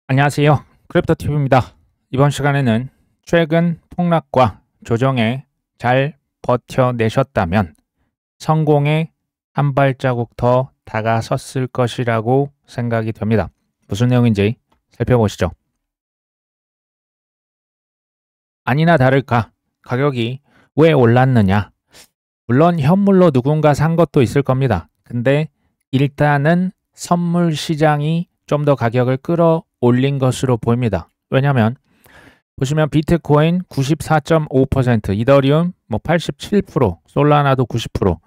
안녕하세요. 크립토TV입니다. 이번 시간에는 최근 폭락과 조정에 잘 버텨내셨다면 성공에 한 발자국 더 다가섰을 것이라고 생각이 됩니다. 무슨 내용인지 살펴보시죠. 아니나 다를까 가격이 왜 올랐느냐? 물론 현물로 누군가 산 것도 있을 겁니다. 근데 일단은 선물 시장이 좀 더 가격을 끌어올린 것으로 보입니다. 왜냐하면 보시면 비트코인 94.5%, 이더리움 87%, 솔라나도 90%,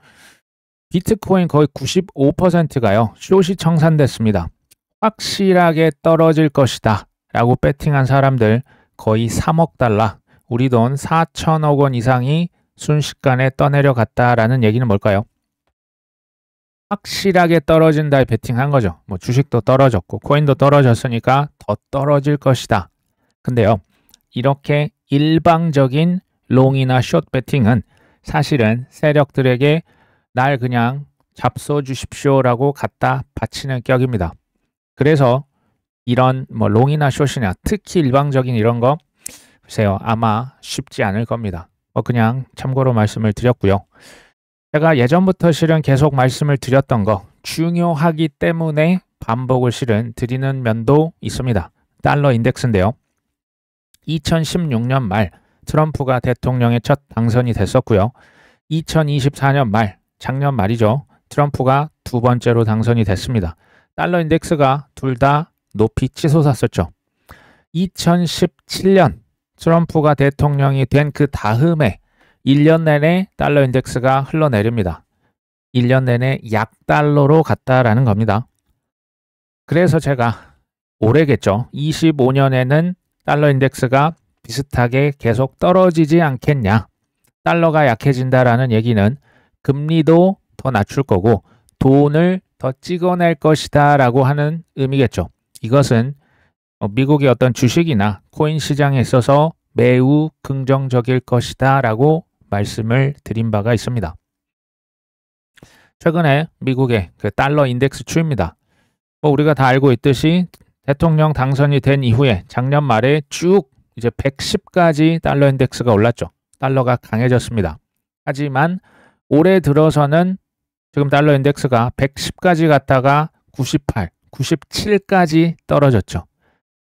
비트코인 거의 95%가요. 숏이 청산됐습니다. 확실하게 떨어질 것이다 라고 배팅한 사람들 거의 3억 달러, 우리 돈 4천억 원 이상이 순식간에 떠내려갔다라는 얘기는 뭘까요? 확실하게 떨어진다에 베팅한 거죠. 주식도 떨어졌고 코인도 떨어졌으니까 더 떨어질 것이다. 근데요, 이렇게 일방적인 롱이나 숏 베팅은 사실은 세력들에게 날 그냥 잡숴 주십시오라고 갖다 바치는 격입니다. 그래서 이런 롱이나 숏이냐, 특히 일방적인 이런 거 글쎄요, 아마 쉽지 않을 겁니다. 그냥 참고로 말씀을 드렸고요. 제가 예전부터 실은 계속 말씀을 드렸던 거 중요하기 때문에 반복을 실은 드리는 면도 있습니다. 달러 인덱스인데요. 2016년 말 트럼프가 대통령에 첫 당선이 됐었고요. 2024년 말, 작년 말이죠. 트럼프가 두 번째로 당선이 됐습니다. 달러 인덱스가 둘 다 높이 치솟았었죠. 2017년 트럼프가 대통령이 된 그 다음에 1년 내내 달러 인덱스가 흘러내립니다. 1년 내내 약달러로 갔다라는 겁니다. 그래서 제가 올해겠죠. 25년에는 달러 인덱스가 비슷하게 계속 떨어지지 않겠냐. 달러가 약해진다라는 얘기는 금리도 더 낮출 거고 돈을 더 찍어낼 것이다 라고 하는 의미겠죠. 이것은 미국의 어떤 주식이나 코인 시장에 있어서 매우 긍정적일 것이다 라고 말씀을 드린 바가 있습니다. 최근에 미국의 그 달러 인덱스 추입니다. 우리가 다 알고 있듯이 대통령 당선이 된 이후에 작년 말에 쭉 이제 110까지 달러 인덱스가 올랐죠. 달러가 강해졌습니다. 하지만 올해 들어서는 지금 달러 인덱스가 110까지 갔다가 98, 97까지 떨어졌죠.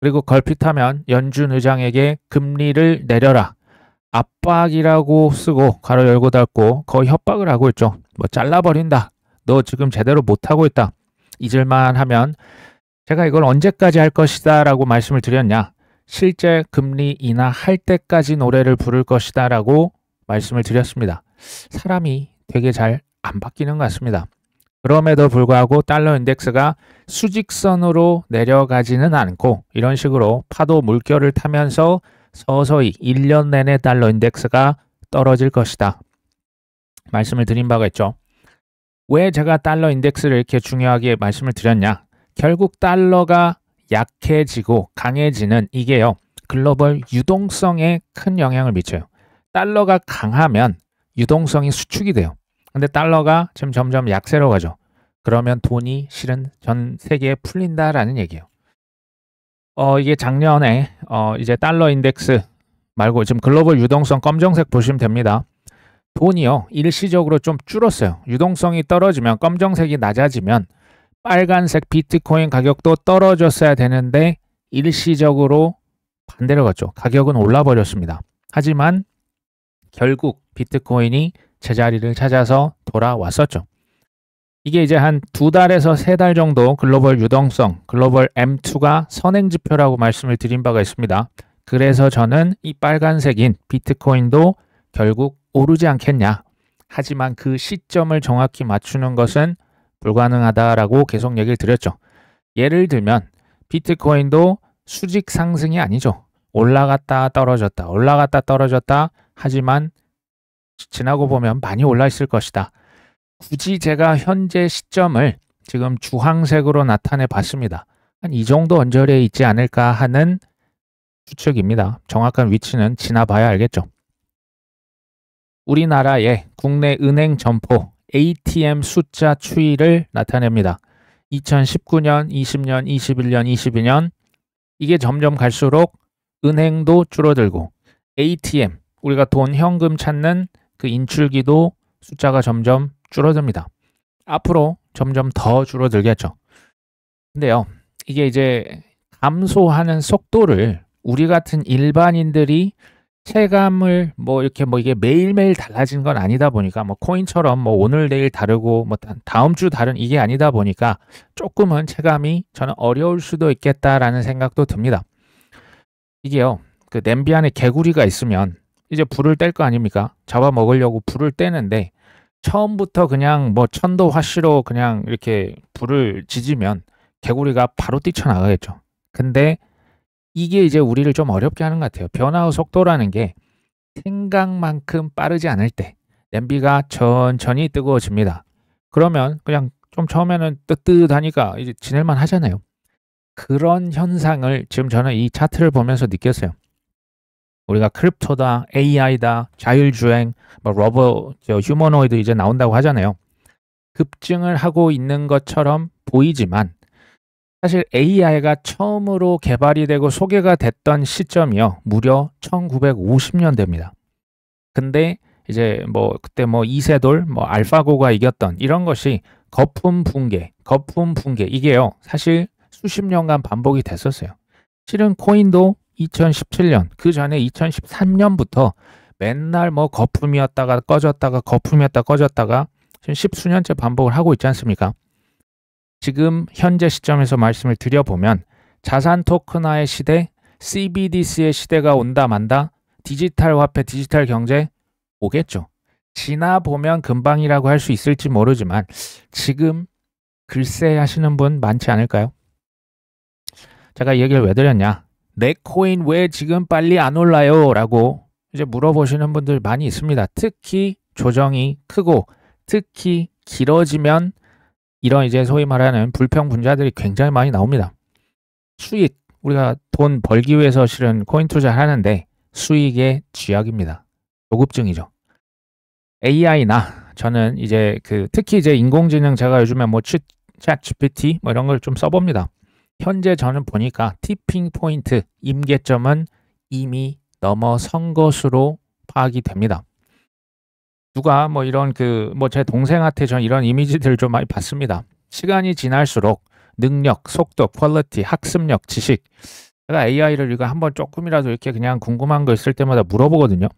그리고 걸핏하면 연준 의장에게 금리를 내려라. 압박이라고 쓰고 가로 열고 닫고 거의 협박을 하고 있죠. 잘라버린다. 너 지금 제대로 못하고 있다. 잊을만 하면 제가 이걸 언제까지 할 것이다 라고 말씀을 드렸냐. 실제 금리 인하할 때까지 노래를 부를 것이다 라고 말씀을 드렸습니다. 사람이 되게 잘 안 바뀌는 것 같습니다. 그럼에도 불구하고 달러 인덱스가 수직선으로 내려가지는 않고 이런 식으로 파도 물결을 타면서 서서히 1년 내내 달러 인덱스가 떨어질 것이다. 말씀을 드린 바가 있죠. 왜 제가 달러 인덱스를 이렇게 중요하게 말씀을 드렸냐. 결국 달러가 약해지고 강해지는 이게요. 글로벌 유동성에 큰 영향을 미쳐요. 달러가 강하면 유동성이 수축이 돼요. 근데 달러가 지금 점점 약세로 가죠. 그러면 돈이 실은 전 세계에 풀린다라는 얘기예요. 이게 작년에 이제 달러 인덱스 말고 지금 글로벌 유동성 검정색 보시면 됩니다. 돈이요 일시적으로 좀 줄었어요. 유동성이 떨어지면 검정색이 낮아지면 빨간색 비트코인 가격도 떨어졌어야 되는데 일시적으로 반대로 갔죠. 가격은 올라 버렸습니다. 하지만 결국 비트코인이 제자리를 찾아서 돌아왔었죠. 이게 이제 한 2달에서 3달 정도 글로벌 유동성, 글로벌 M2가 선행지표라고 말씀을 드린 바가 있습니다. 그래서 저는 이 빨간색인 비트코인도 결국 오르지 않겠냐. 하지만 그 시점을 정확히 맞추는 것은 불가능하다라고 계속 얘기를 드렸죠. 예를 들면 비트코인도 수직 상승이 아니죠. 올라갔다 떨어졌다, 올라갔다 떨어졌다. 하지만 지나고 보면 많이 올라 있을 것이다. 굳이 제가 현재 시점을 지금 주황색으로 나타내 봤습니다. 한 이 정도 언저리에 있지 않을까 하는 추측입니다. 정확한 위치는 지나봐야 알겠죠. 우리나라의 국내 은행 점포 ATM 숫자 추이를 나타냅니다. 2019년, 20년, 21년, 22년 이게 점점 갈수록 은행도 줄어들고 ATM, 우리가 돈 현금 찾는 그 인출기도 숫자가 점점 줄어듭니다. 앞으로 점점 더 줄어들겠죠. 근데요, 이게 이제 감소하는 속도를 우리 같은 일반인들이 체감을 이게 매일매일 달라진 건 아니다 보니까 코인처럼 오늘 내일 다르고 다음 주 다른 이게 아니다 보니까 조금은 체감이 저는 어려울 수도 있겠다라는 생각도 듭니다. 이게요, 그 냄비 안에 개구리가 있으면 이제 불을 뗄 거 아닙니까? 잡아먹으려고 불을 떼는데 처음부터 그냥 천도 화씨로 그냥 이렇게 불을 지지면 개구리가 바로 뛰쳐나가겠죠. 근데 이게 이제 우리를 좀 어렵게 하는 것 같아요. 변화의 속도라는 게 생각만큼 빠르지 않을 때 냄비가 천천히 뜨거워집니다. 그러면 그냥 좀 처음에는 뜨뜻하니까 이제 지낼만 하잖아요. 그런 현상을 지금 저는 이 차트를 보면서 느꼈어요. 우리가 크립토다, AI다, 자율주행, 로봇, 휴머노이드 이제 나온다고 하잖아요. 급증을 하고 있는 것처럼 보이지만 사실 AI가 처음으로 개발이 되고 소개가 됐던 시점이요. 무려 1950년대입니다. 근데 이제 그때 이세돌, 알파고가 이겼던 이런 것이 거품 붕괴 이게요. 사실 수십 년간 반복이 됐었어요. 실은 코인도 2017년, 그 전에 2013년부터 맨날 거품이었다가 꺼졌다가 거품이었다가 꺼졌다가 지금 십수년째 반복을 하고 있지 않습니까? 지금 현재 시점에서 말씀을 드려보면 자산 토큰화의 시대, CBDC의 시대가 온다 만다, 디지털 화폐, 디지털 경제 오겠죠. 지나 보면 금방이라고 할 수 있을지 모르지만 지금 글쎄 하시는 분 많지 않을까요? 제가 이 얘기를 왜 드렸냐? 내 코인 왜 지금 빨리 안 올라요? 라고 이제 물어보시는 분들 많이 있습니다. 특히 조정이 크고 특히 길어지면 이런 이제 소위 말하는 불평분자들이 굉장히 많이 나옵니다. 수익, 우리가 돈 벌기 위해서 실은 코인 투자하는데 수익의 쥐약입니다. 조급증이죠. AI나 저는 이제 특히 이제 인공지능 제가 요즘에 챗GPT 이런 걸 좀 써봅니다. 현재 저는 보니까 티핑 포인트, 임계점은 이미 넘어선 것으로 파악이 됩니다. 누가 이런 제 동생한테 전 이런 이미지들을 좀 많이 봤습니다. 시간이 지날수록 능력, 속도, 퀄리티, 학습력, 지식. 제가 AI를 이거 한번 조금이라도 이렇게 그냥 궁금한 거 있을 때마다 물어보거든요.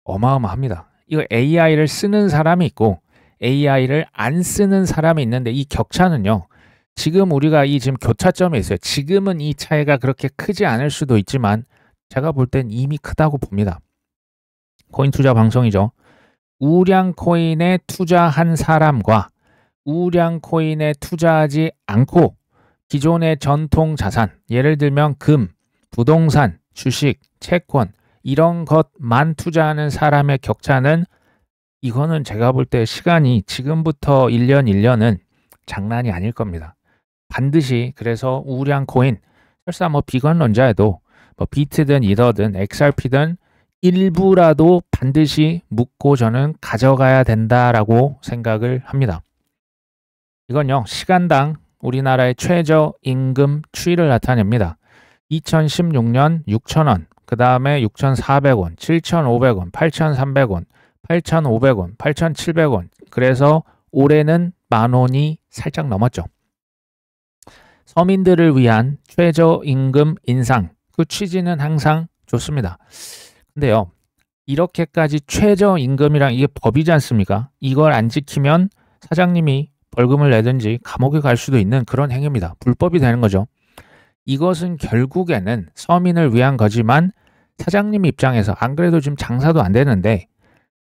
어마어마합니다. 이거 AI를 쓰는 사람이 있고 AI를 안 쓰는 사람이 있는데 이 격차는요. 지금 우리가 지금 교차점에 있어요. 지금은 이 차이가 그렇게 크지 않을 수도 있지만 제가 볼 땐 이미 크다고 봅니다. 코인 투자 방송이죠. 우량 코인에 투자한 사람과 우량 코인에 투자하지 않고 기존의 전통 자산, 예를 들면 금, 부동산, 주식, 채권 이런 것만 투자하는 사람의 격차는 이거는 제가 볼 때 시간이 지금부터 1년 1년은 장난이 아닐 겁니다. 반드시 그래서 우량 코인, 설사 비관론자에도 비트든 이더든 XRP든 일부라도 반드시 묻고 저는 가져가야 된다라고 생각을 합니다. 이건요, 시간당 우리나라의 최저임금 추이를 나타냅니다. 2016년 6,000원, 그 다음에 6,400원, 7,500원, 8,300원, 8,500원, 8,700원. 그래서 올해는 10,000원이 살짝 넘었죠. 서민들을 위한 최저임금 인상, 그 취지는 항상 좋습니다. 근데요, 이렇게까지 최저임금이랑 이게 법이지 않습니까? 이걸 안 지키면 사장님이 벌금을 내든지 감옥에 갈 수도 있는 그런 행위입니다. 불법이 되는 거죠. 이것은 결국에는 서민을 위한 거지만 사장님 입장에서 안 그래도 지금 장사도 안 되는데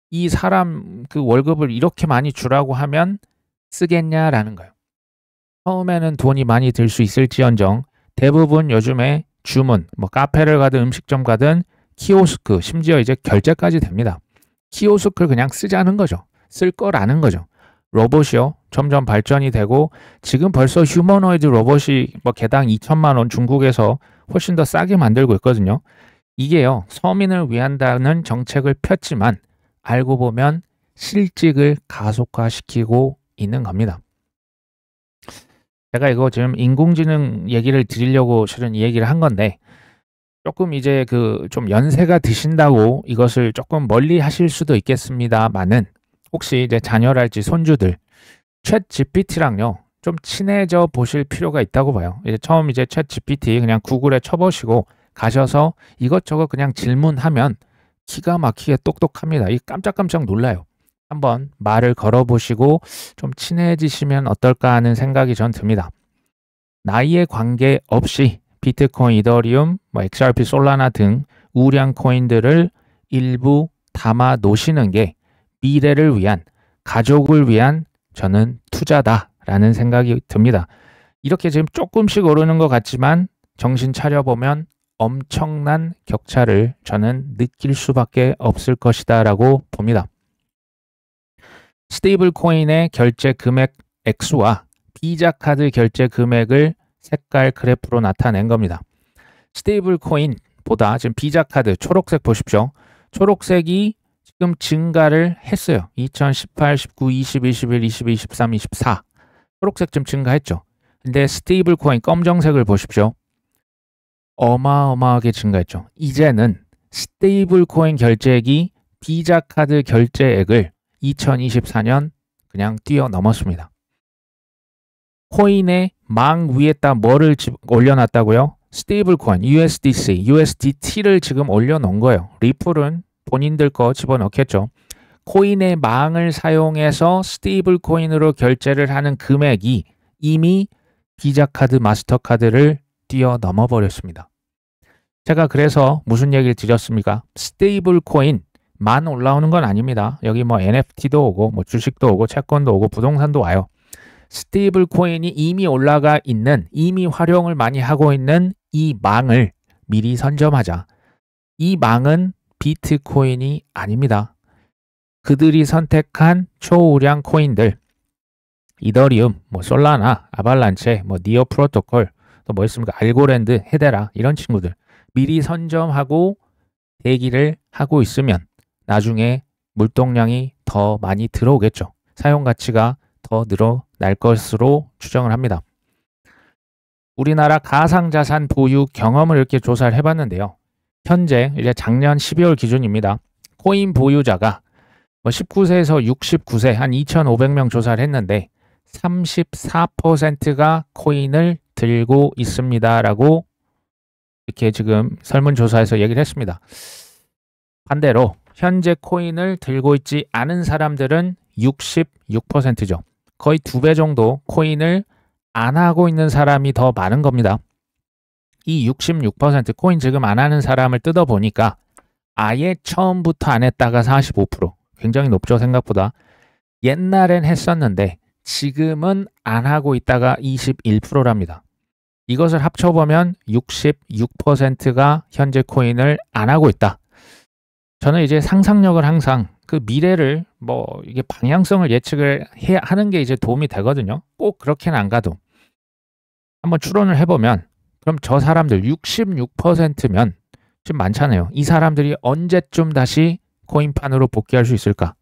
이 사람 월급을 이렇게 많이 주라고 하면 쓰겠냐라는 거예요. 처음에는 돈이 많이 들 수 있을지언정 대부분 요즘에 주문, 카페를 가든 음식점 가든 키오스크, 심지어 이제 결제까지 됩니다. 키오스크를 그냥 쓰자는 거죠. 쓸 거라는 거죠. 로봇이요. 점점 발전이 되고 지금 벌써 휴머노이드 로봇이 개당 2천만 원 중국에서 훨씬 더 싸게 만들고 있거든요. 이게요. 서민을 위한다는 정책을 폈지만 알고 보면 실직을 가속화시키고 있는 겁니다. 제가 이거 지금 인공지능 얘기를 드리려고 실은 이 얘기를 한 건데 조금 이제 그 좀 연세가 드신다고 이것을 조금 멀리 하실 수도 있겠습니다만은 혹시 이제 자녀랄지 손주들 챗 GPT랑요 좀 친해져 보실 필요가 있다고 봐요. 이제 처음 이제 챗 GPT 그냥 구글에 쳐보시고 가셔서 이것저것 그냥 질문하면 기가 막히게 똑똑합니다. 이 깜짝깜짝 놀라요. 한번 말을 걸어보시고 좀 친해지시면 어떨까 하는 생각이 전 듭니다. 나이에 관계없이 비트코인, 이더리움, XRP, 솔라나 등 우량 코인들을 일부 담아 놓으시는 게 미래를 위한, 가족을 위한 저는 투자다라는 생각이 듭니다. 이렇게 지금 조금씩 오르는 것 같지만 정신 차려보면 엄청난 격차를 저는 느낄 수밖에 없을 것이다 라고 봅니다. 스테이블 코인의 결제 금액 액수와 비자 카드 결제 금액을 색깔 그래프로 나타낸 겁니다. 스테이블 코인보다 지금 비자 카드 초록색 보십시오. 초록색이 지금 증가를 했어요. 2018, 19, 20, 21, 22, 23, 24 초록색 좀 증가했죠. 근데 스테이블 코인 검정색을 보십시오. 어마어마하게 증가했죠. 이제는 스테이블 코인 결제액이 비자 카드 결제액을 2024년 그냥 뛰어넘었습니다. 코인의 망 위에다 뭐를 올려놨다고요? 스테이블 코인, USDC, USDT를 지금 올려놓은 거예요. 리플은 본인들 거 집어넣겠죠. 코인의 망을 사용해서 스테이블 코인으로 결제를 하는 금액이 이미 비자 카드, 마스터카드를 뛰어넘어 버렸습니다. 제가 그래서 무슨 얘기를 드렸습니까? 스테이블 코인만 올라오는 건 아닙니다. 여기 뭐 NFT도 오고 뭐 주식도 오고 채권도 오고 부동산도 와요. 스테이블 코인이 이미 올라가 있는, 이미 활용을 많이 하고 있는 이 망을 미리 선점하자. 이 망은 비트코인이 아닙니다. 그들이 선택한 초우량 코인들, 이더리움, 뭐 솔라나, 아발란체, 뭐 니어 프로토콜, 또 뭐 있습니까? 알고랜드, 헤데라 이런 친구들 미리 선점하고 대기를 하고 있으면 나중에 물동량이 더 많이 들어오겠죠. 사용 가치가 더 늘어날 것으로 추정을 합니다. 우리나라 가상자산 보유 경험을 이렇게 조사를 해봤는데요. 현재 이제 작년 12월 기준입니다. 코인 보유자가 19세에서 69세 한 2,500명 조사를 했는데 34%가 코인을 들고 있습니다라고 이렇게 지금 설문조사에서 얘기를 했습니다. 반대로 현재 코인을 들고 있지 않은 사람들은 66%죠. 거의 2배 정도 코인을 안 하고 있는 사람이 더 많은 겁니다. 이 66% 코인 지금 안 하는 사람을 뜯어보니까 아예 처음부터 안 했다가 45%. 굉장히 높죠, 생각보다. 옛날엔 했었는데 지금은 안 하고 있다가 21%랍니다. 이것을 합쳐보면 66%가 현재 코인을 안 하고 있다. 저는 이제 상상력을 항상 그 미래를 뭐 이게 방향성을 예측을 하는 게 이제 도움이 되거든요. 꼭 그렇게는 안 가도. 한번 추론을 해보면 그럼 저 사람들 66%면 좀 많잖아요. 이 사람들이 언제쯤 다시 코인판으로 복귀할 수 있을까?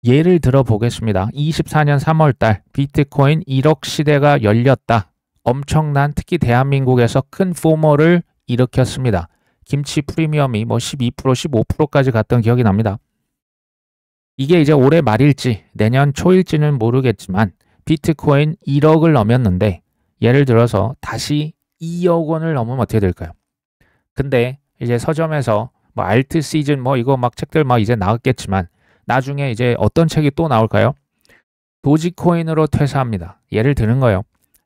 예를 들어 보겠습니다. 24년 3월달 비트코인 1억 시대가 열렸다. 엄청난 특히 대한민국에서 큰 포머를 일으켰습니다. 김치 프리미엄이 뭐 12%, 15%까지 갔던 기억이 납니다. 이게 이제 올해 말일지 내년 초일지는 모르겠지만 비트코인 1억을 넘었는데 예를 들어서 다시 2억 원을 넘으면 어떻게 될까요? 근데 이제 서점에서 뭐 알트 시즌 뭐 이거 막 책들 막 이제 나왔겠지만 나중에 이제 어떤 책이 또 나올까요? 도지코인으로 퇴사합니다. 예를 드는 거예요.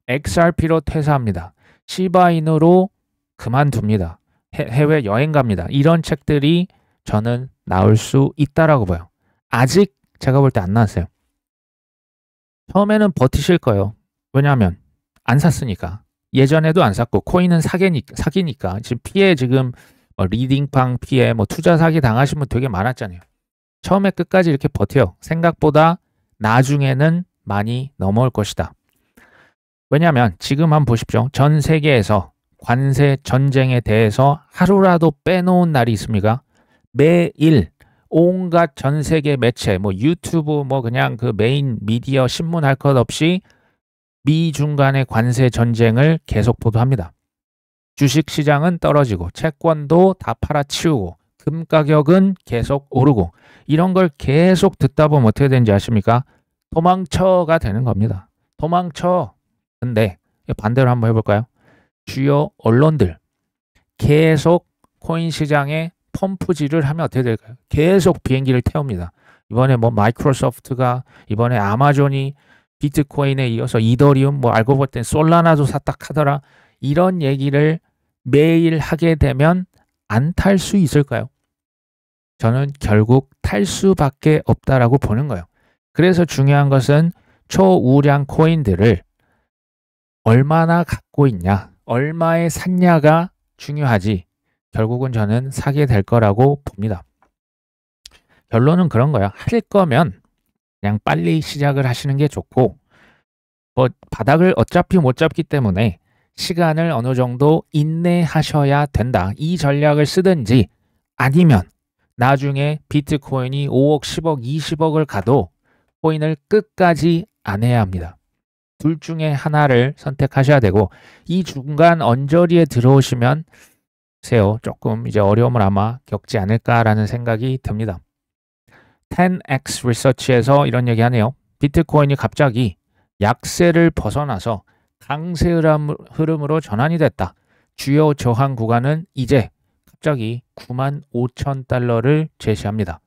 XRP로 퇴사합니다. 시바인으로 그만둡니다. 해외 여행 갑니다. 이런 책들이 저는 나올 수 있다라고 봐요. 아직 제가 볼 때 안 나왔어요. 처음에는 버티실 거예요. 왜냐하면 안 샀으니까. 예전에도 안 샀고 코인은 사기니까 지금 피해 지금 리딩팡 피해 뭐 투자 사기 당하신 분 되게 많았잖아요. 처음에 끝까지 이렇게 버텨요. 생각보다 나중에는 많이 넘어올 것이다. 왜냐하면 지금 한번 보십시오. 전 세계에서 관세 전쟁에 대해서 하루라도 빼놓은 날이 있습니까? 매일 온갖 전 세계 매체, 뭐 유튜브, 뭐 그냥 그 메인 미디어 신문 할 것 없이 미중 간의 관세 전쟁을 계속 보도합니다. 주식 시장은 떨어지고 채권도 다 팔아치우고 금 가격은 계속 오르고 이런 걸 계속 듣다 보면 어떻게 되는지 아십니까? 도망쳐가 되는 겁니다. 도망쳐. 근데 반대로 한번 해볼까요? 주요 언론들 계속 코인 시장에 펌프질을 하면 어떻게 될까요? 계속 비행기를 태웁니다. 이번에 뭐 마이크로소프트가, 이번에 아마존이 비트코인에 이어서 이더리움, 뭐 알고 볼 땐 솔라나도 샀다 하더라. 이런 얘기를 매일 하게 되면 안 탈 수 있을까요? 저는 결국 탈 수밖에 없다라고 보는 거예요. 그래서 중요한 것은 초우량 코인들을 얼마나 갖고 있냐, 얼마에 샀냐가 중요하지 결국은 저는 사게 될 거라고 봅니다. 결론은 그런 거예요. 할 거면 그냥 빨리 시작을 하시는 게 좋고, 뭐 바닥을 어차피 못 잡기 때문에 시간을 어느 정도 인내하셔야 된다. 이 전략을 쓰든지 아니면 나중에 비트코인이 5억, 10억, 20억을 가도 코인을 끝까지 안 해야 합니다. 둘 중에 하나를 선택하셔야 되고, 이 중간 언저리에 들어오시면 세요. 조금 이제 어려움을 아마 겪지 않을까라는 생각이 듭니다. 10X 리서치에서 이런 얘기 하네요. 비트코인이 갑자기 약세를 벗어나서 강세 흐름으로 전환이 됐다. 주요 저항 구간은 이제 갑자기 95,000달러를 제시합니다.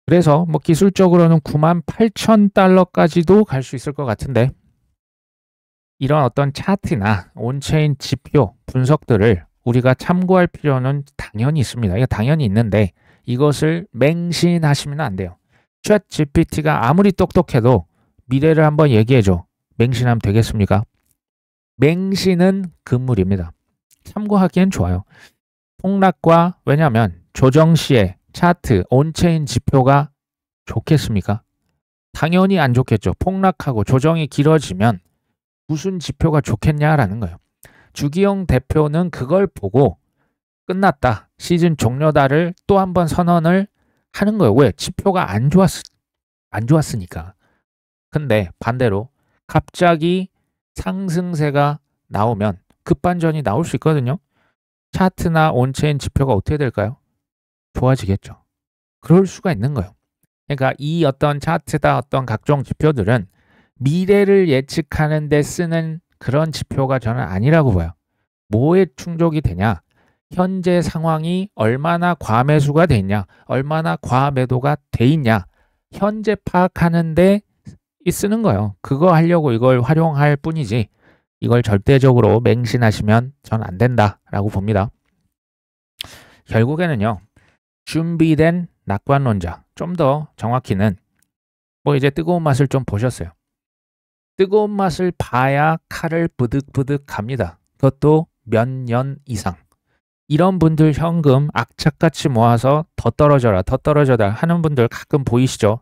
그래서 뭐 기술적으로는 98,000달러까지도 갈 수 있을 것 같은데, 이런 어떤 차트나 온체인 지표 분석들을 우리가 참고할 필요는 당연히 있습니다. 이거 당연히 있는데 이것을 맹신하시면 안 돼요. 챗 GPT가 아무리 똑똑해도 미래를 한번 얘기해줘. 맹신하면 되겠습니까? 맹신은 금물입니다. 참고하기엔 좋아요. 폭락과, 왜냐하면 조정 시에 차트, 온체인 지표가 좋겠습니까? 당연히 안 좋겠죠. 폭락하고 조정이 길어지면 무슨 지표가 좋겠냐라는 거예요. 주기영 대표는 그걸 보고 끝났다, 시즌 종료다를 또 한 번 선언을 하는 거예요. 왜? 지표가 안 좋았으니까. 근데 반대로 갑자기 상승세가 나오면 급반전이 나올 수 있거든요. 차트나 온체인 지표가 어떻게 될까요? 좋아지겠죠. 그럴 수가 있는 거예요. 그러니까 이 어떤 차트다, 어떤 각종 지표들은 미래를 예측하는 데 쓰는 그런 지표가 저는 아니라고 봐요. 뭐에 충족이 되냐? 현재 상황이 얼마나 과매수가 돼 있냐, 얼마나 과매도가 돼 있냐, 현재 파악하는 데 쓰는 거예요. 그거 하려고 이걸 활용할 뿐이지 이걸 절대적으로 맹신하시면 전 안 된다라고 봅니다. 결국에는요, 준비된 낙관론자, 좀 더 정확히는 뭐 이제 뜨거운 맛을 좀 보셨어요. 뜨거운 맛을 봐야 칼을 부득부득 갑니다. 그것도 몇 년 이상. 이런 분들 현금 악착같이 모아서 더 떨어져라, 더 떨어져라 하는 분들 가끔 보이시죠?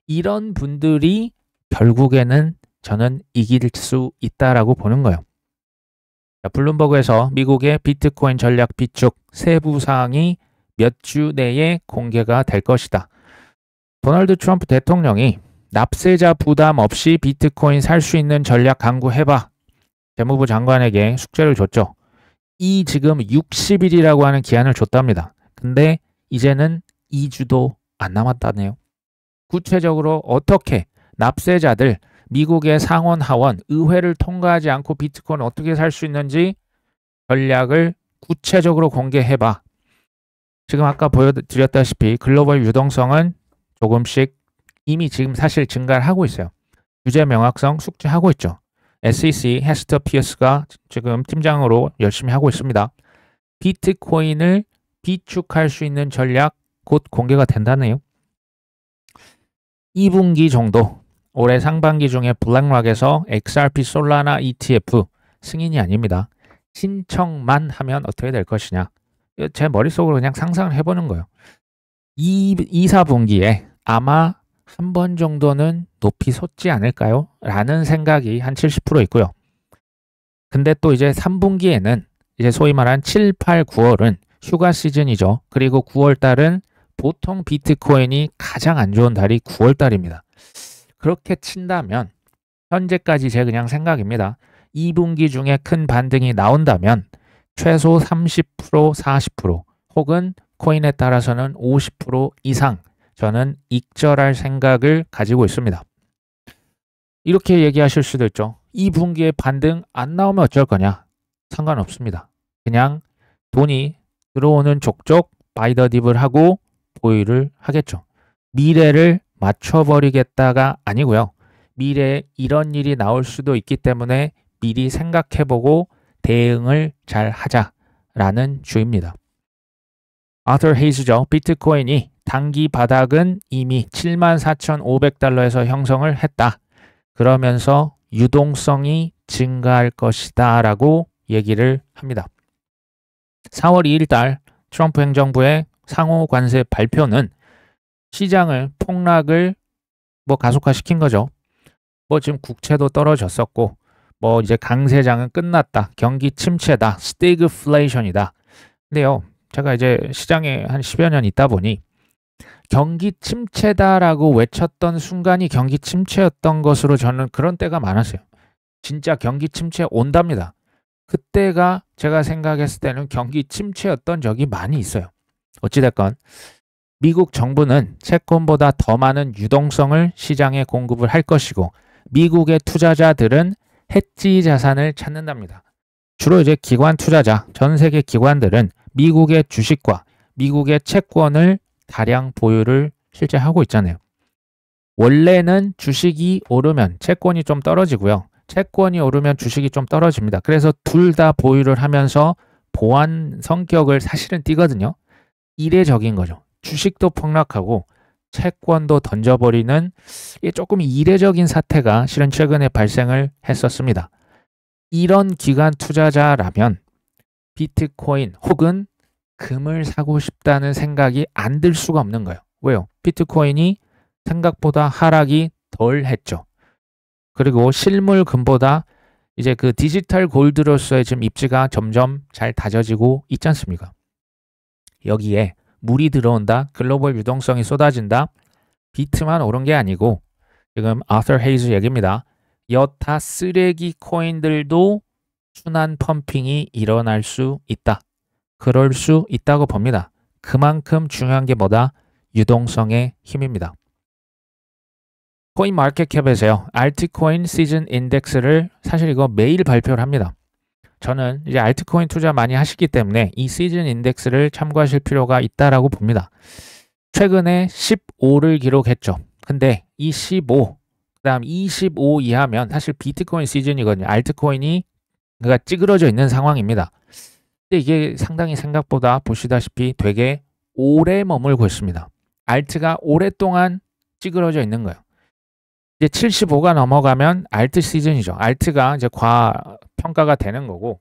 이런 분들이 결국에는 저는 이길 수 있다라고 보는 거예요. 자, 블룸버그에서 미국의 비트코인 전략 비축 세부 사항이 몇 주 내에 공개가 될 것이다. 도널드 트럼프 대통령이 납세자 부담 없이 비트코인 살 수 있는 전략 강구해봐. 재무부 장관에게 숙제를 줬죠. 이 지금 60일이라고 하는 기한을 줬답니다. 근데 이제는 2주도 안 남았다네요. 구체적으로 어떻게 납세자들, 미국의 상원, 하원, 의회를 통과하지 않고 비트코인 어떻게 살 수 있는지 전략을 구체적으로 공개해봐. 지금 아까 보여드렸다시피 글로벌 유동성은 조금씩 이미 지금 사실 증가를 하고 있어요. 규제 명확성 숙지하고 있죠. SEC 헤스터 피어스가 지금 팀장으로 열심히 하고 있습니다. 비트코인을 비축할 수 있는 전략 곧 공개가 된다네요. 2분기 정도, 올해 상반기 중에 블랙락에서 XRP 솔라나 ETF 승인이 아닙니다. 신청만 하면 어떻게 될 것이냐. 제 머릿속으로 그냥 상상을 해보는 거예요. 2, 4분기에 아마 한 번 정도는 높이 솟지 않을까요? 라는 생각이 한 70% 있고요. 근데 또 이제 3분기에는 이제 소위 말한 7, 8, 9월은 휴가 시즌이죠. 그리고 9월 달은 보통 비트코인이 가장 안 좋은 달이 9월 달입니다. 그렇게 친다면 현재까지 제 그냥 생각입니다. 2분기 중에 큰 반등이 나온다면 최소 30%, 40% 혹은 코인에 따라서는 50% 이상 저는 익절할 생각을 가지고 있습니다. 이렇게 얘기하실 수도 있죠. 2분기에 반등 안 나오면 어쩔 거냐? 상관없습니다. 그냥 돈이 들어오는 족족 바이 더 딥을 하고 보유를 하겠죠. 미래를 맞춰버리겠다가 아니고요. 미래에 이런 일이 나올 수도 있기 때문에 미리 생각해보고 대응을 잘 하자라는 주입니다. 아터 헤이즈죠. 비트코인이 단기 바닥은 이미 74,500달러에서 형성을 했다. 그러면서 유동성이 증가할 것이다 라고 얘기를 합니다. 4월 2일 달 트럼프 행정부의 상호 관세 발표는 시장을 폭락을 가속화시킨 거죠. 지금 국채도 떨어졌었고 이제 강세장은 끝났다. 경기 침체다. 스태그플레이션이다. 근데요. 제가 이제 시장에 한 10여 년 있다 보니 경기 침체다라고 외쳤던 순간이 경기 침체였던 것으로 저는 그런 때가 많았어요. 진짜 경기 침체 온답니다. 그때가 제가 생각했을 때는 경기 침체였던 적이 많이 있어요. 어찌됐건 미국 정부는 채권보다 더 많은 유동성을 시장에 공급을 할 것이고 미국의 투자자들은 해지 자산을 찾는답니다. 주로 이제 기관 투자자, 전 세계 기관들은 미국의 주식과 미국의 채권을 다량 보유를 실제 하고 있잖아요. 원래는 주식이 오르면 채권이 좀 떨어지고요. 채권이 오르면 주식이 좀 떨어집니다. 그래서 둘 다 보유를 하면서 보완 성격을 사실은 띠거든요. 이례적인 거죠. 주식도 폭락하고 채권도 던져버리는 조금 이례적인 사태가 실은 최근에 발생을 했었습니다. 이런 기관 투자자라면 비트코인 혹은 금을 사고 싶다는 생각이 안 들 수가 없는 거예요. 왜요? 비트코인이 생각보다 하락이 덜 했죠. 그리고 실물 금보다 이제 그 디지털 골드로서의 지금 입지가 점점 잘 다져지고 있지 않습니까? 여기에 물이 들어온다. 글로벌 유동성이 쏟아진다. 비트만 오른 게 아니고 지금 아서 헤이즈 얘기입니다. 여타 쓰레기 코인들도 순환 펌핑이 일어날 수 있다. 그럴 수 있다고 봅니다. 그만큼 중요한 게 뭐다? 유동성의 힘입니다. 코인 마켓캡에서요. 알트코인 시즌 인덱스를 사실 이거 매일 발표를 합니다. 저는 이제 알트코인 투자 많이 하시기 때문에 이 시즌 인덱스를 참고하실 필요가 있다라고 봅니다. 최근에 15를 기록했죠. 근데 이 15, 그다음 25 이하면 사실 비트코인 시즌이거든요. 알트코인이 그러니까 찌그러져 있는 상황입니다. 근데 이게 상당히 생각보다 보시다시피 되게 오래 머물고 있습니다. 알트가 오랫동안 찌그러져 있는 거예요. 이제 75가 넘어가면 알트 시즌이죠. 알트가 이제 과평가가 되는 거고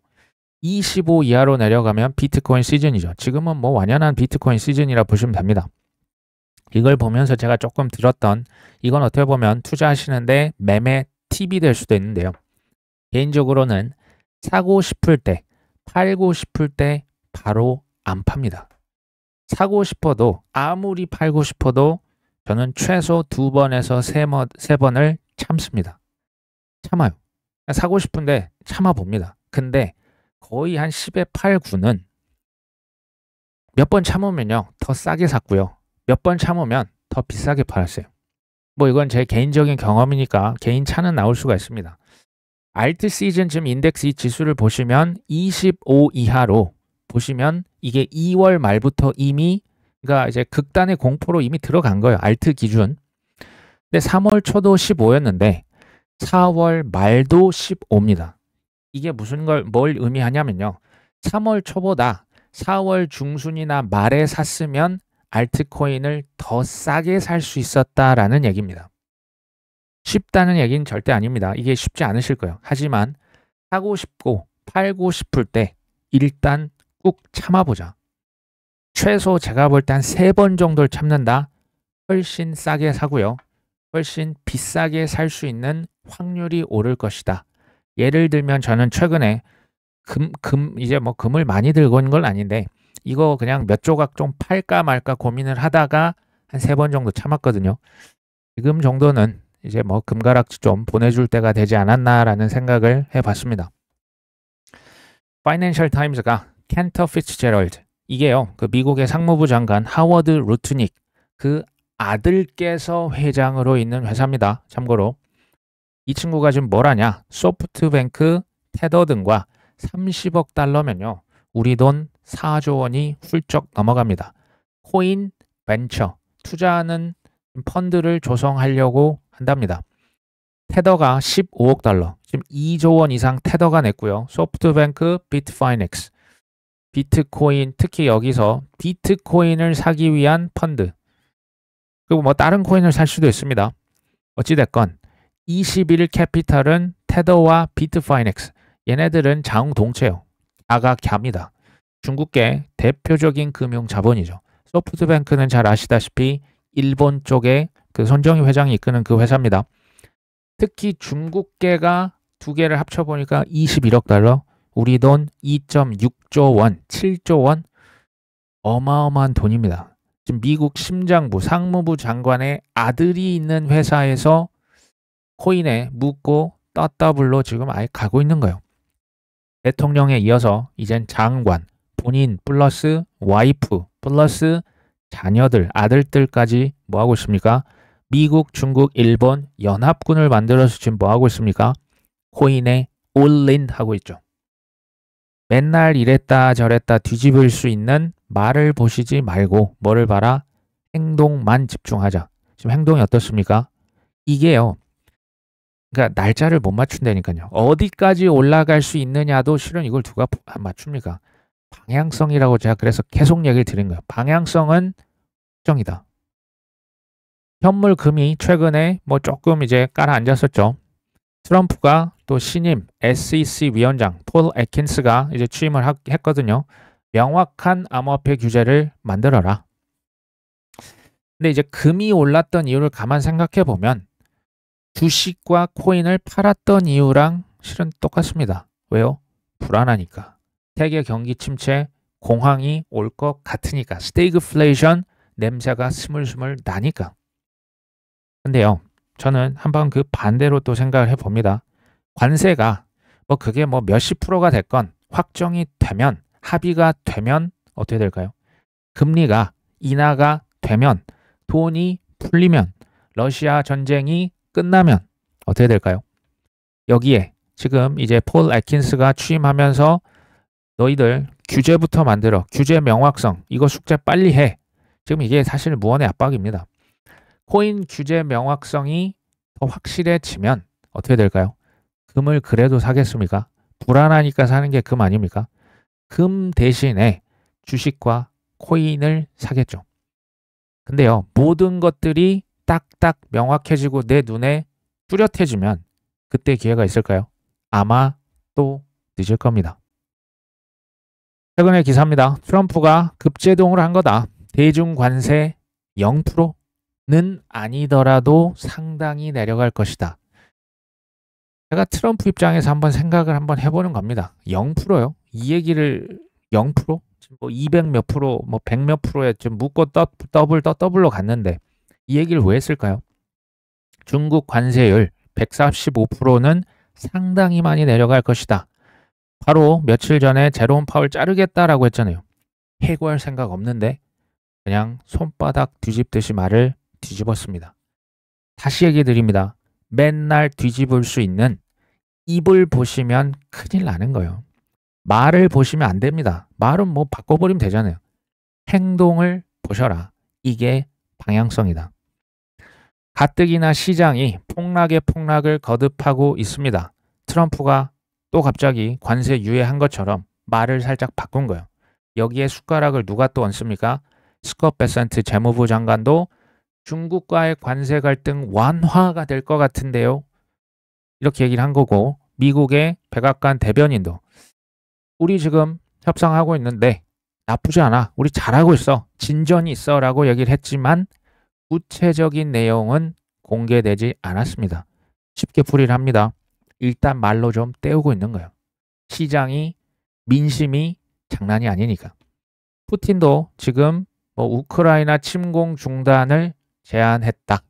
25 이하로 내려가면 비트코인 시즌이죠. 지금은 완연한 비트코인 시즌이라 보시면 됩니다. 이걸 보면서 제가 조금 들었던 이건 어떻게 보면 투자하시는데 매매 팁이 될 수도 있는데요. 개인적으로는 사고 싶을 때, 팔고 싶을 때 바로 안 팝니다. 사고 싶어도 아무리 팔고 싶어도 저는 최소 2번에서 3번을 참습니다. 참아요. 사고 싶은데 참아봅니다. 근데 거의 한 10에 8, 9는 몇 번 참으면요. 더 싸게 샀고요. 몇 번 참으면 더 비싸게 팔았어요. 이건 제 개인적인 경험이니까 개인 차는 나올 수가 있습니다. 알트 시즌 지금 인덱스 이 지수를 보시면 25 이하로 보시면 이게 2월 말부터 이미 그러니까 이제 극단의 공포로 이미 들어간 거예요. 알트 기준. 근데 3월 초도 15였는데 4월 말도 15입니다. 이게 뭘 의미하냐면요. 3월 초보다 4월 중순이나 말에 샀으면 알트코인을 더 싸게 살 수 있었다라는 얘기입니다. 쉽다는 얘기는 절대 아닙니다. 이게 쉽지 않으실 거예요. 하지만 사고 싶고 팔고 싶을 때 일단 꾹 참아보자. 최소 제가 볼 때 한 3번 정도를 참는다. 훨씬 싸게 사고요. 훨씬 비싸게 살 수 있는 확률이 오를 것이다. 예를 들면 저는 최근에 이제 금을 많이 들고 온 건 아닌데 이거 그냥 몇 조각 좀 팔까 말까 고민을 하다가 한 3번 정도 참았거든요. 지금 정도는 이제 뭐 금가락지 좀 보내줄 때가 되지 않았나라는 생각을 해봤습니다. 파이낸셜 타임즈가 켄터 피츠제럴드, 이게요, 그 미국의 상무부 장관 하워드 루트닉 그 아들께서 회장으로 있는 회사입니다. 참고로 이 친구가 지금 뭘 하냐, 소프트뱅크, 테더 등과 30억 달러면요 우리 돈 4조 원이 훌쩍 넘어갑니다. 코인 벤처 투자하는 펀드를 조성하려고 한답니다. 테더가 15억 달러, 지금 2조 원 이상 테더가 냈고요. 소프트뱅크, 비트파이넥스, 비트코인, 특히 여기서 비트코인을 사기 위한 펀드, 그리고 뭐 다른 코인을 살 수도 있습니다. 어찌됐건 21 캐피탈은 테더와 비트파이넥스, 얘네들은 자웅동체요. 아가갸입니다. 중국계 대표적인 금융 자본이죠. 소프트뱅크는 잘 아시다시피 일본 쪽에 그 손정희 회장이 이끄는 그 회사입니다. 특히 중국계가 두 개를 합쳐보니까 21억 달러, 우리 돈 2.6조 원, 7조 원, 어마어마한 돈입니다. 지금 미국 심장부, 상무부 장관의 아들이 있는 회사에서 코인에 묻고 더블로 지금 아예 가고 있는 거예요. 대통령에 이어서 이젠 장관, 본인 플러스 와이프 플러스 자녀들, 아들들까지 뭐 하고 있습니까? 미국, 중국, 일본 연합군을 만들어서 지금 뭐 하고 있습니까? 코인에 올인 하고 있죠. 맨날 이랬다 저랬다 뒤집을 수 있는 말을 보시지 말고 뭐를 봐라? 행동만 집중하자. 지금 행동이 어떻습니까? 이게요, 그러니까 날짜를 못 맞춘다니까요. 어디까지 올라갈 수 있느냐도 실은 이걸 누가 맞춥니까? 방향성이라고 제가 그래서 계속 얘기를 드린 거예요. 방향성은 특정이다. 현물 금이 최근에 뭐 조금 이제 깔아앉았었죠. 트럼프가 또 신임 SEC 위원장 폴 애킨스가 이제 취임을 했거든요. 명확한 암호화폐 규제를 만들어라. 근데 이제 금이 올랐던 이유를 가만 생각해 보면 주식과 코인을 팔았던 이유랑 실은 똑같습니다. 왜요? 불안하니까. 세계 경기 침체, 공황이 올 것 같으니까. 스태그플레이션 냄새가 스물스물 나니까. 근데요, 저는 한번 그 반대로 또 생각을 해봅니다. 관세가 뭐 그게 뭐 몇십 프로가 됐건 확정이 되면, 합의가 되면 어떻게 될까요? 금리가 인하가 되면, 돈이 풀리면, 러시아 전쟁이 끝나면 어떻게 될까요? 여기에 지금 이제 폴 애킨스가 취임하면서 너희들 규제부터 만들어, 규제 명확성, 이거 숙제 빨리 해. 지금 이게 사실 무언의 압박입니다. 코인 규제 명확성이 더 확실해지면 어떻게 될까요? 금을 그래도 사겠습니까? 불안하니까 사는 게 금 아닙니까? 금 대신에 주식과 코인을 사겠죠. 근데요, 모든 것들이 딱딱 명확해지고 내 눈에 뚜렷해지면 그때 기회가 있을까요? 아마 또 늦을 겁니다. 최근의 기사입니다. 트럼프가 급제동을 한 거다. 대중 관세 0%는 아니더라도 상당히 내려갈 것이다. 제가 트럼프 입장에서 한번 생각을 한번 해보는 겁니다. 0%요? 이 얘기를 0%? 뭐 200 몇 프로, 뭐 100 몇 프로에 좀 묶고 더블로 갔는데 이 얘기를 왜 했을까요? 중국 관세율 145%는 상당히 많이 내려갈 것이다. 바로 며칠 전에 제롬 파월 자르겠다라고 했잖아요. 해고할 생각 없는데 그냥 손바닥 뒤집듯이 말을 뒤집었습니다. 다시 얘기 드립니다. 맨날 뒤집을 수 있는 입을 보시면 큰일 나는 거예요. 말을 보시면 안 됩니다. 말은 뭐 바꿔버리면 되잖아요. 행동을 보셔라. 이게 방향성이다. 가뜩이나 시장이 폭락의 폭락을 거듭하고 있습니다. 트럼프가 또 갑자기 관세 유예한 것처럼 말을 살짝 바꾼 거예요. 여기에 숟가락을 누가 또 얹습니까? 스콧 베센트 재무부 장관도 중국과의 관세 갈등 완화가 될 것 같은데요. 이렇게 얘기를 한 거고, 미국의 백악관 대변인도 우리 지금 협상하고 있는데 나쁘지 않아. 우리 잘하고 있어. 진전이 있어. 라고 얘기를 했지만 구체적인 내용은 공개되지 않았습니다. 쉽게 풀이를 합니다. 일단 말로 좀 때우고 있는 거예요. 시장이, 민심이 장난이 아니니까. 푸틴도 지금 뭐 우크라이나 침공 중단을 제안했다.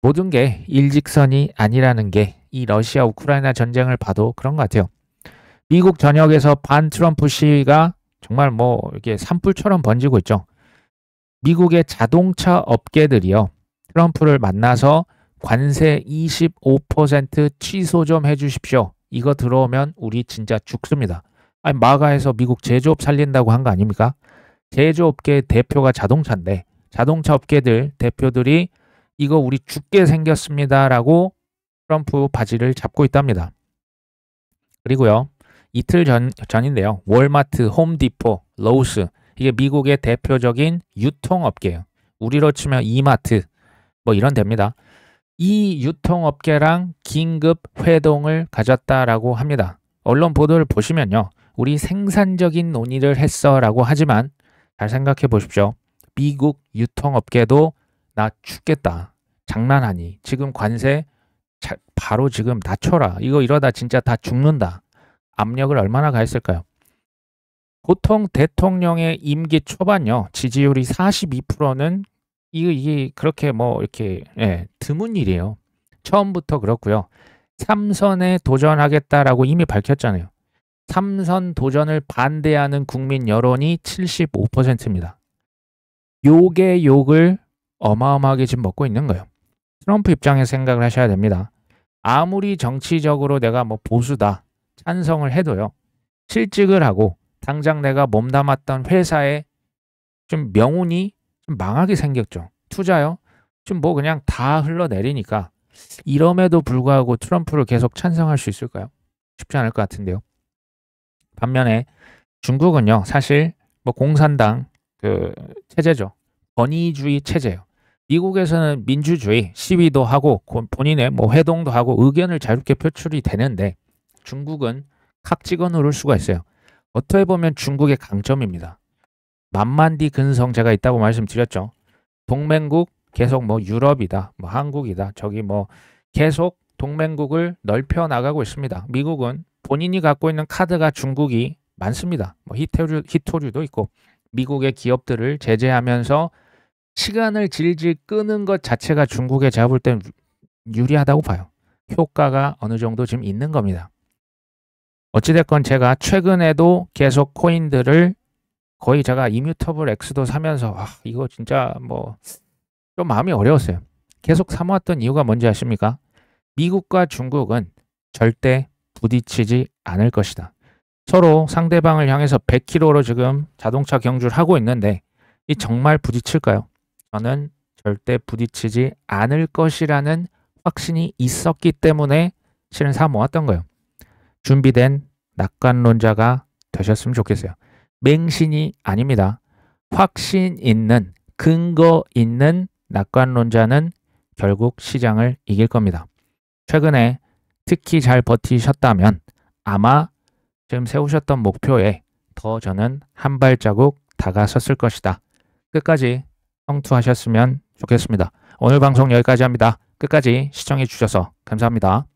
모든 게 일직선이 아니라는 게 이 러시아 우크라이나 전쟁을 봐도 그런 것 같아요. 미국 전역에서 반 트럼프 시위가 정말 뭐 이렇게 산불처럼 번지고 있죠. 미국의 자동차 업계들이요. 트럼프를 만나서 관세 25% 취소 좀 해주십시오. 이거 들어오면 우리 진짜 죽습니다. 아니 마가에서 미국 제조업 살린다고 한 거 아닙니까? 제조업계 대표가 자동차인데 자동차 업계들 대표들이 이거 우리 죽게 생겼습니다라고 트럼프 바지를 잡고 있답니다. 그리고요. 이틀 전인데요. 월마트, 홈디포, 로우스 이게 미국의 대표적인 유통업계예요. 우리로 치면 이마트 뭐 이런 데입니다. 이 유통업계랑 긴급 회동을 가졌다라고 합니다. 언론 보도를 보시면요. 우리 생산적인 논의를 했어라고 하지만 잘 생각해 보십시오. 미국 유통업계도 나 죽겠다. 장난하니. 지금 관세 바로 지금 낮춰라. 이거 이러다 진짜 다 죽는다. 압력을 얼마나 가했을까요? 보통 대통령의 임기 초반요. 지지율이 42%는 이게 그렇게 뭐 이렇게 드문 일이에요. 처음부터 그렇고요. 3선에 도전하겠다라고 이미 밝혔잖아요. 3선 도전을 반대하는 국민 여론이 75%입니다. 욕의 욕을 어마어마하게 지금 먹고 있는 거예요. 트럼프 입장에서 생각을 하셔야 됩니다. 아무리 정치적으로 내가 뭐 보수다 찬성을 해도요. 실직을 하고 당장 내가 몸담았던 회사에 좀 명운이 좀 망하게 생겼죠. 투자요. 좀 뭐 그냥 다 흘러내리니까 이럼에도 불구하고 트럼프를 계속 찬성할 수 있을까요? 쉽지 않을 것 같은데요. 반면에 중국은요. 사실 뭐 공산당 그 체제죠. 권위주의 체제예요. 미국에서는 민주주의 시위도 하고 본인의 뭐 회동도 하고 의견을 자유롭게 표출이 되는데 중국은 칵 찍어 누를 수가 있어요. 어떻게 보면 중국의 강점입니다. 만만디 근성제가 있다고 말씀드렸죠. 동맹국 계속 뭐 유럽이다, 뭐 한국이다, 저기 뭐 계속 동맹국을 넓혀 나가고 있습니다. 미국은 본인이 갖고 있는 카드가 중국이 많습니다. 뭐 히토류도 있고 미국의 기업들을 제재하면서 시간을 질질 끄는 것 자체가 중국에 제가 볼 땐 유리하다고 봐요. 효과가 어느 정도 지금 있는 겁니다. 어찌됐건 제가 최근에도 계속 코인들을 거의 제가 이뮤터블 X도 사면서 이거 진짜 뭐 좀 마음이 어려웠어요. 계속 사모았던 이유가 뭔지 아십니까? 미국과 중국은 절대 부딪히지 않을 것이다. 서로 상대방을 향해서 100km로 지금 자동차 경주를 하고 있는데 이 정말 부딪힐까요? 저는 절대 부딪히지 않을 것이라는 확신이 있었기 때문에 실은 사모았던 거예요. 준비된 낙관론자가 되셨으면 좋겠어요. 맹신이 아닙니다. 확신 있는 근거 있는 낙관론자는 결국 시장을 이길 겁니다. 최근에 특히 잘 버티셨다면 아마 지금 세우셨던 목표에 더 저는 한 발자국 다가섰을 것이다. 끝까지 성투하셨으면 좋겠습니다. 오늘 방송 여기까지 합니다. 끝까지 시청해 주셔서 감사합니다.